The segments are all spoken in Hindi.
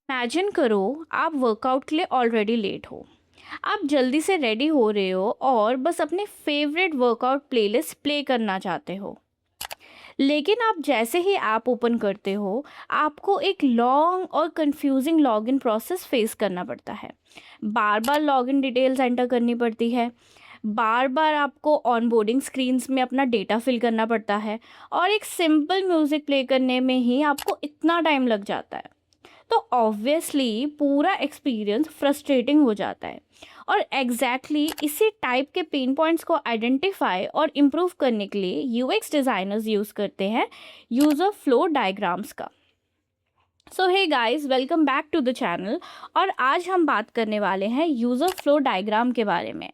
इमेजिन करो आप वर्कआउट के लिए ऑलरेडी लेट हो। आप जल्दी से रेडी हो रहे हो और बस अपने फेवरेट वर्कआउट प्लेलिस्ट प्ले करना चाहते हो। लेकिन आप जैसे ही ऐप ओपन करते हो, आपको एक लॉन्ग और कंफ्यूजिंग लॉगिन प्रोसेस फेस करना पड़ता है। बार बार लॉगिन डिटेल्स एंटर करनी पड़ती है, बार बार आपको ऑनबोर्डिंग स्क्रीन्स में अपना डेटा फिल करना पड़ता है और एक सिंपल म्यूज़िक प्ले करने में ही आपको इतना टाइम लग जाता है। तो ऑब्वियसली पूरा एक्सपीरियंस फ्रस्ट्रेटिंग हो जाता है। और इसी टाइप के पेन पॉइंट्स को आइडेंटिफाई और इम्प्रूव करने के लिए यूएक्स डिज़ाइनर्स यूज़ करते हैं यूज़र फ्लो डायग्राम्स का। So hey guys, welcome back to the channel. और आज हम बात करने वाले हैं यूज़र फ्लो डायग्राम के बारे में।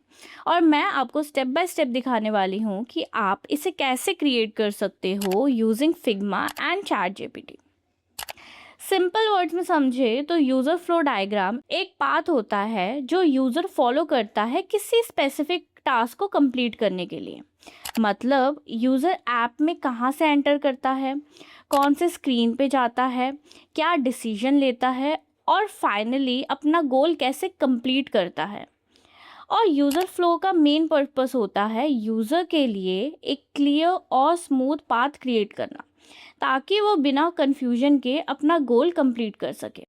और मैं आपको स्टेप बाय स्टेप दिखाने वाली हूँ कि आप इसे कैसे क्रिएट कर सकते हो using Figma and chat GPT. Simple words में समझे तो यूज़र फ्लो डायग्राम एक पाथ होता है जो यूज़र फॉलो करता है किसी स्पेसिफिक टास्क को कंप्लीट करने के लिए। मतलब यूज़र ऐप में कहाँ से एंटर करता है, कौन से स्क्रीन पे जाता है, क्या डिसीजन लेता है और फाइनली अपना गोल कैसे कंप्लीट करता है। और यूज़र फ्लो का मेन पर्पस होता है यूज़र के लिए एक क्लियर और स्मूथ पाथ क्रिएट करना, ताकि वो बिना कन्फ्यूजन के अपना गोल कंप्लीट कर सके।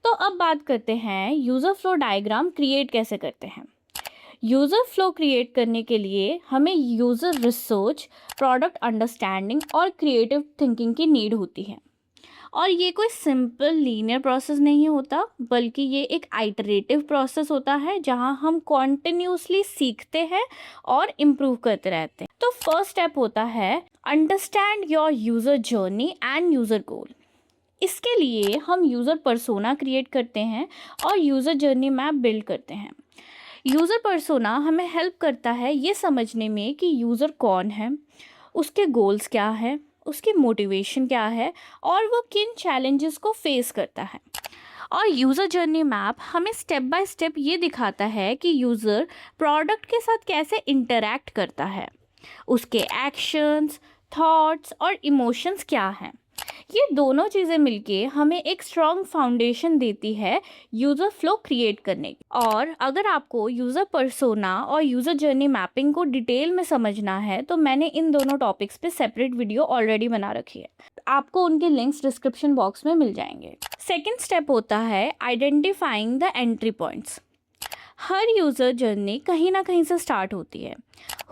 तो अब बात करते हैं यूज़र फ्लो डायग्राम क्रिएट कैसे करते हैं। यूज़र फ्लो क्रिएट करने के लिए हमें यूज़र रिसर्च, प्रोडक्ट अंडरस्टैंडिंग और क्रिएटिव थिंकिंग की नीड होती है। और ये कोई सिंपल लीनियर प्रोसेस नहीं होता, बल्कि ये एक आइटरेटिव प्रोसेस होता है जहाँ हम कॉन्टिन्यूसली सीखते हैं और इम्प्रूव करते रहते हैं। तो फर्स्ट स्टेप होता है understand your user journey and user goal. इसके लिए हम यूज़र पर्सोना क्रिएट करते हैं और यूज़र जर्नी मैप बिल्ड करते हैं। यूज़र पर्सोना हमें हेल्प करता है ये समझने में कि यूज़र कौन है, उसके गोल्स क्या है, उसकी मोटिवेशन क्या है और वो किन चैलेंजेस को फेस करता है। और यूज़र जर्नी मैप हमें स्टेप बाय स्टेप ये दिखाता है कि यूज़र प्रोडक्ट के साथ कैसे इंटरैक्ट करता है, उसके एक्शंस, थॉट्स और इमोशंस क्या हैं। ये दोनों चीज़ें मिलके हमें एक स्ट्रॉन्ग फाउंडेशन देती है यूज़र फ्लो क्रिएट करने की। और अगर आपको यूज़र पर्सोना और यूज़र जर्नी मैपिंग को डिटेल में समझना है तो मैंने इन दोनों टॉपिक्स पे सेपरेट वीडियो ऑलरेडी बना रखी है, आपको उनके लिंक्स डिस्क्रिप्शन बॉक्स में मिल जाएंगे। सेकेंड स्टेप होता है identifying the entry points. Her user journey कहीं ना कहीं से स्टार्ट होती है।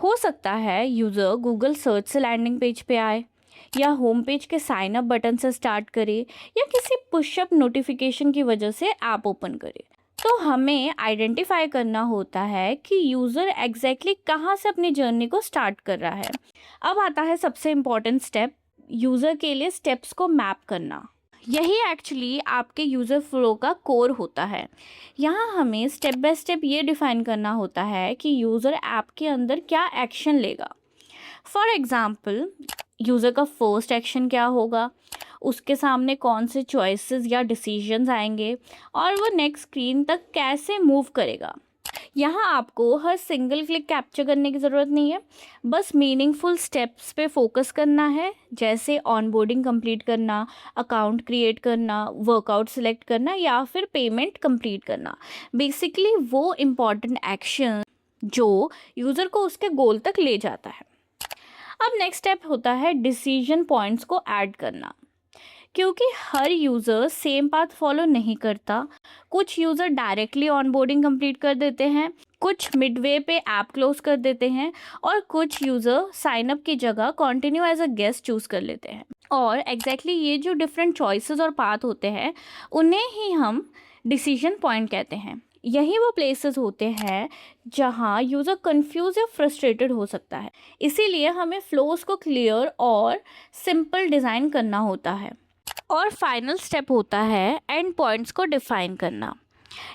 हो सकता है यूज़र गूगल सर्च से लैंडिंग पेज पे आए, या होम पेज के साइन अप बटन से स्टार्ट करे, या किसी पुशअप नोटिफिकेशन की वजह से ऐप ओपन करे। तो हमें आइडेंटिफाई करना होता है कि यूज़र एग्जैक्टली कहाँ से अपनी जर्नी को स्टार्ट कर रहा है। अब आता है सबसे इम्पॉर्टेंट स्टेप, यूज़र के लिए स्टेप्स को मैप करना। यही एक्चुअली आपके यूज़र फ्लो का कोर होता है। यहाँ हमें स्टेप बाय स्टेप ये डिफाइन करना होता है कि यूज़र ऐप के अंदर क्या एक्शन लेगा। फॉर एग्ज़ाम्पल, यूज़र का फर्स्ट एक्शन क्या होगा, उसके सामने कौन से चॉइसेस या डिसीजंस आएंगे और वो नेक्स्ट स्क्रीन तक कैसे मूव करेगा। यहाँ आपको हर सिंगल क्लिक कैप्चर करने की ज़रूरत नहीं है, बस मीनिंगफुल स्टेप्स पे फोकस करना है, जैसे ऑनबोर्डिंग कंप्लीट करना, अकाउंट क्रिएट करना, वर्कआउट सिलेक्ट करना या फिर पेमेंट कंप्लीट करना। बेसिकली वो इम्पॉर्टेंट एक्शन जो यूज़र को उसके गोल तक ले जाता है। अब नेक्स्ट स्टेप होता है डिसीजन पॉइंट्स को ऐड करना। क्योंकि हर यूज़र सेम पाथ फॉलो नहीं करता, कुछ यूज़र डायरेक्टली ऑनबोर्डिंग कंप्लीट कर देते हैं, कुछ मिडवे पे ऐप क्लोज कर देते हैं और कुछ यूज़र साइन अप की जगह continue as a guest choose कर लेते हैं। और ये जो डिफरेंट चॉइसेस और पाथ होते हैं उन्हें ही हम डिसीजन पॉइंट कहते हैं। यही वो प्लेसेस होते हैं जहां यूज़र कंफ्यूज या फ्रस्ट्रेटेड हो सकता है। इसीलिए हमें फ्लोज को क्लियर और सिंपल डिज़ाइन करना होता है। और फाइनल स्टेप होता है एंड पॉइंट्स को डिफाइन करना।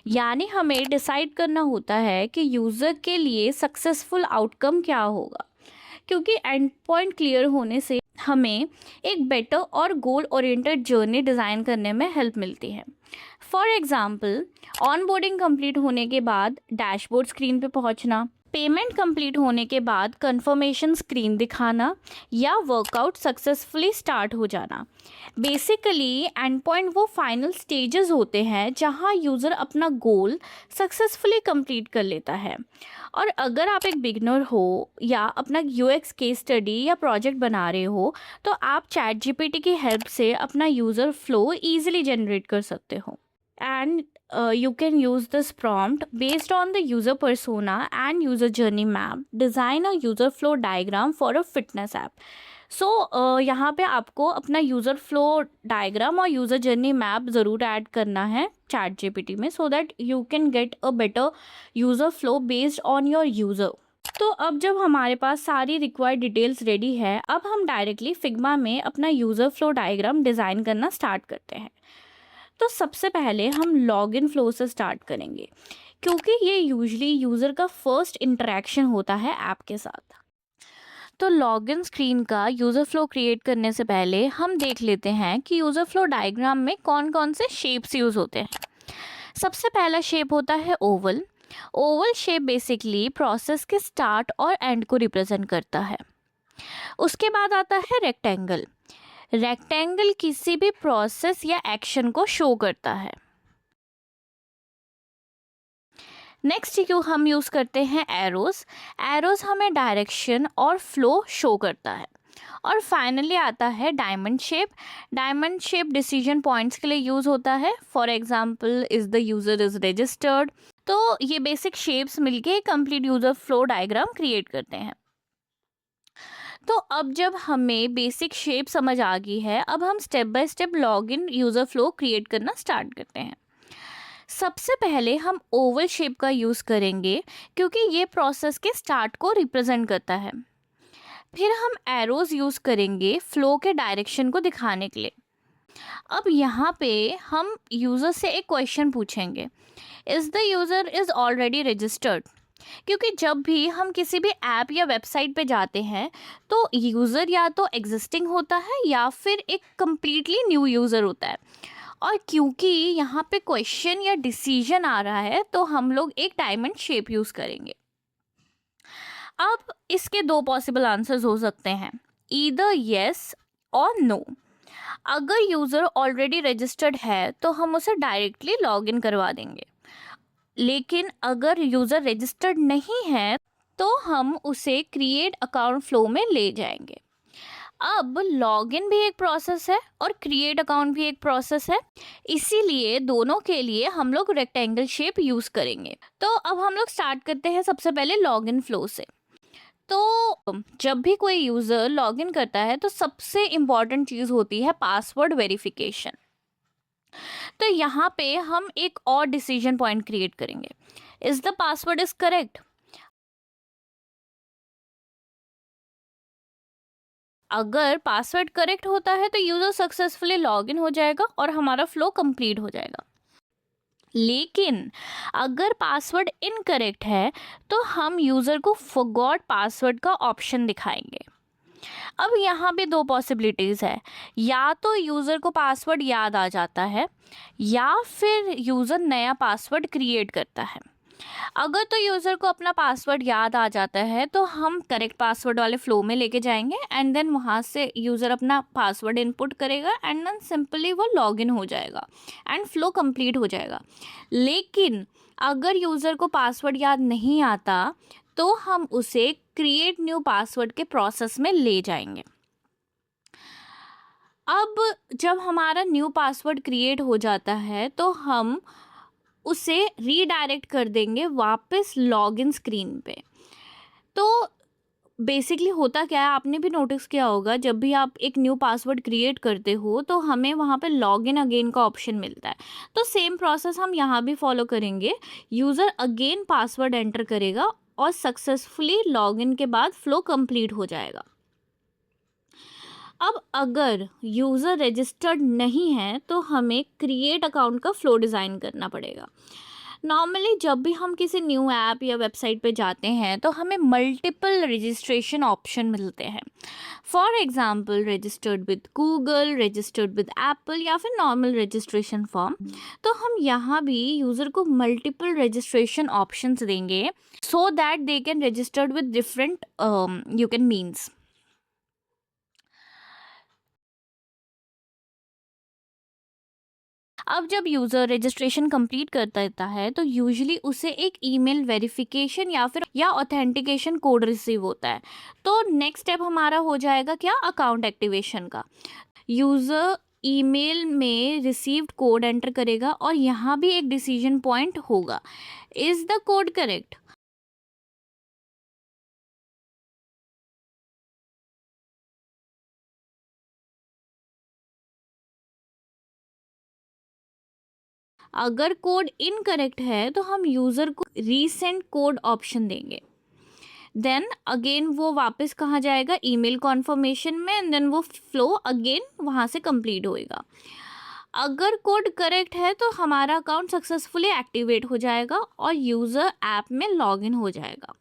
यानी हमें डिसाइड करना होता है कि यूज़र के लिए सक्सेसफुल आउटकम क्या होगा, क्योंकि एंड पॉइंट क्लियर होने से हमें एक बेटर और गोल ओरिएंटेड जर्नी डिज़ाइन करने में हेल्प मिलती है। फॉर एग्ज़ाम्पल, ऑनबोर्डिंग कंप्लीट होने के बाद डैशबोर्ड स्क्रीन पे पहुंचना, पेमेंट कंप्लीट होने के बाद कंफर्मेशन स्क्रीन दिखाना या वर्कआउट सक्सेसफुली स्टार्ट हो जाना। बेसिकली एंड पॉइंट वो फाइनल स्टेजेस होते हैं जहां यूज़र अपना गोल सक्सेसफुली कंप्लीट कर लेता है। और अगर आप एक बिगिनर हो या अपना यूएक्स केस स्टडी या प्रोजेक्ट बना रहे हो तो आप चैट जीपीटी की हेल्प से अपना यूज़र फ्लो ईजिली जनरेट कर सकते हो। And you can use this prompt based on the user persona and user journey map. Design a user flow diagram for a fitness app. So यहाँ पे आपको अपना यूज़र फ्लो डायग्राम और यूज़र जर्नी मैप ज़रूर ऐड करना है चैट जीपीटी में, so that you can get a better user flow based on your user. तो अब जब हमारे पास सारी रिक्वायर्ड डिटेल्स रेडी है, अब हम डायरेक्टली फिग्मा में अपना यूज़र फ्लो डायग्राम डिज़ाइन करना स्टार्ट करते हैं। तो सबसे पहले हम लॉगिन फ्लो से स्टार्ट करेंगे, क्योंकि ये यूजुअली यूज़र का फर्स्ट इंटरेक्शन होता है ऐप के साथ। तो लॉगिन स्क्रीन का यूज़र फ्लो क्रिएट करने से पहले हम देख लेते हैं कि यूज़र फ्लो डायग्राम में कौन कौन से शेप्स यूज़ होते हैं। सबसे पहला शेप होता है Oval. Oval shape basically process के स्टार्ट और एंड को रिप्रेजेंट करता है। उसके बाद आता है रेक्टेंगल। रेक्टेंगल किसी भी प्रोसेस या एक्शन को शो करता है। नेक्स्ट जो हम यूज़ करते हैं एरोज। एरोज हमें डायरेक्शन और फ्लो शो करता है। और फाइनली आता है diamond shape. Diamond shape decision points के लिए यूज़ होता है। For example, is the user is registered. तो ये बेसिक शेप्स मिलके complete user flow diagram create करते हैं। तो अब जब हमें बेसिक शेप समझ आ गई है, अब हम step by step login user flow create करना स्टार्ट करते हैं। सबसे पहले हम ओवल शेप का यूज़ करेंगे, क्योंकि ये प्रोसेस के स्टार्ट को रिप्रेजेंट करता है। फिर हम एरोज यूज़ करेंगे फ्लो के डायरेक्शन को दिखाने के लिए। अब यहाँ पे हम यूज़र से एक क्वेश्चन पूछेंगे, is the user is already registered. क्योंकि जब भी हम किसी भी ऐप या वेबसाइट पे जाते हैं तो यूज़र या तो एग्जिस्टिंग होता है या फिर एक कम्प्लीटली न्यू यूज़र होता है। और क्योंकि यहाँ पे क्वेश्चन या डिसीजन आ रहा है तो हम लोग एक डायमंड शेप यूज़ करेंगे। अब इसके दो पॉसिबल आंसर्स हो सकते हैं, ईदर येस और नो। अगर यूज़र ऑलरेडी रजिस्टर्ड है तो हम उसे डायरेक्टली लॉगिन करवा देंगे, लेकिन अगर यूज़र रजिस्टर्ड नहीं है तो हम उसे क्रिएट अकाउंट फ्लो में ले जाएंगे। अब लॉगिन भी एक प्रोसेस है और क्रिएट अकाउंट भी एक प्रोसेस है, इसीलिए दोनों के लिए हम लोग रेक्टेंगल शेप यूज़ करेंगे। तो अब हम लोग स्टार्ट करते हैं सबसे पहले लॉगिन फ्लो से। तो जब भी कोई यूज़र लॉगिन करता है तो सबसे इम्पॉर्टेंट चीज़ होती है पासवर्ड वेरिफिकेशन। तो यहाँ पे हम एक और डिसीजन पॉइंट क्रिएट करेंगे, is the password is correct. अगर पासवर्ड करेक्ट होता है तो यूजर सक्सेसफुली लॉगिन हो जाएगा और हमारा फ्लो कंप्लीट हो जाएगा। लेकिन अगर पासवर्ड इनकरेक्ट है तो हम यूजर को फॉरगॉट पासवर्ड का ऑप्शन दिखाएंगे। अब यहाँ पे दो पॉसिबिलिटीज़ है, या तो यूज़र को पासवर्ड याद आ जाता है या फिर यूज़र नया पासवर्ड क्रिएट करता है। अगर तो यूज़र को अपना पासवर्ड याद आ जाता है तो हम करेक्ट पासवर्ड वाले फ्लो में लेके जाएंगे एंड देन वहाँ से यूज़र अपना पासवर्ड इनपुट करेगा एंड देन सिंपली वो लॉगिन हो जाएगा एंड फ्लो कंप्लीट हो जाएगा। लेकिन अगर यूज़र को पासवर्ड याद नहीं आता तो हम उसे क्रिएट न्यू पासवर्ड के प्रोसेस में ले जाएंगे। अब जब हमारा न्यू पासवर्ड क्रिएट हो जाता है तो हम उसे रीडायरेक्ट कर देंगे वापस लॉगिन स्क्रीन पे। तो बेसिकली होता क्या है, आपने भी नोटिस किया होगा, जब भी आप एक न्यू पासवर्ड क्रिएट करते हो तो हमें वहाँ पे लॉगिन अगेन का ऑप्शन मिलता है। तो सेम प्रोसेस हम यहाँ भी फॉलो करेंगे। यूज़र अगेन पासवर्ड एंटर करेगा और सक्सेसफुली लॉगिन के बाद फ्लो कंप्लीट हो जाएगा। अब अगर यूज़र रजिस्टर्ड नहीं है तो हमें क्रिएट अकाउंट का फ्लो डिज़ाइन करना पड़ेगा। नॉर्मली जब भी हम किसी न्यू ऐप या वेबसाइट पे जाते हैं तो हमें मल्टीपल रजिस्ट्रेशन ऑप्शन मिलते हैं। For example registered with Google, registered with Apple या फिर नॉर्मल रजिस्ट्रेशन फॉर्म। तो हम यहाँ भी यूज़र को मल्टीपल रजिस्ट्रेशन ऑप्शंस देंगे so that they can registered with different you can means. अब जब यूज़र रजिस्ट्रेशन कंप्लीट कर देता है तो यूजुअली उसे एक ईमेल वेरिफिकेशन या ऑथेंटिकेशन कोड रिसीव होता है। तो नेक्स्ट स्टेप हमारा हो जाएगा क्या, अकाउंट एक्टिवेशन का। यूज़र ईमेल में रिसीव्ड कोड एंटर करेगा और यहाँ भी एक डिसीजन पॉइंट होगा, इज़ द कोड करेक्ट। अगर कोड इनकरेक्ट है तो हम यूज़र को रीसेंड कोड ऑप्शन देंगे। देन अगेन वो वापस कहाँ जाएगा, ईमेल कॉन्फर्मेशन में, एंड देन वो फ्लो अगेन वहाँ से कंप्लीट होएगा। अगर कोड करेक्ट है तो हमारा अकाउंट सक्सेसफुली एक्टिवेट हो जाएगा और यूज़र ऐप में लॉगिन हो जाएगा।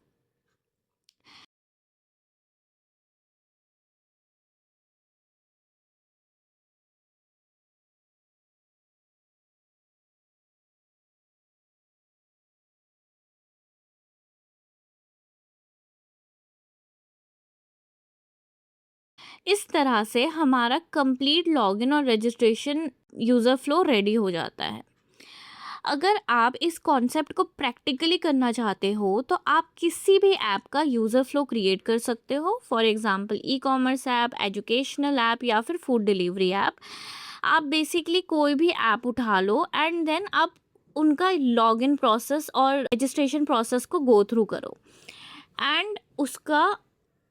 इस तरह से हमारा कंप्लीट लॉगिन और रजिस्ट्रेशन यूज़र फ्लो रेडी हो जाता है। अगर आप इस कॉन्सेप्ट को प्रैक्टिकली करना चाहते हो तो आप किसी भी ऐप का यूज़र फ्लो क्रिएट कर सकते हो। For example e commerce app, educational app या फिर फूड डिलीवरी ऐप। आप बेसिकली कोई भी ऐप उठा लो एंड देन आप उनका लॉगिन प्रोसेस और रजिस्ट्रेशन प्रोसेस को गो थ्रू करो एंड उसका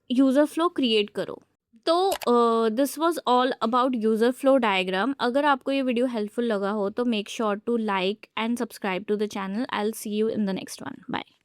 यूज़र फ्लो क्रिएट करो। तो this was all about user flow diagram. अगर आपको ये वीडियो हेल्पफुल लगा हो तो make sure to like and subscribe to the channel. I will C you in the next one. Bye.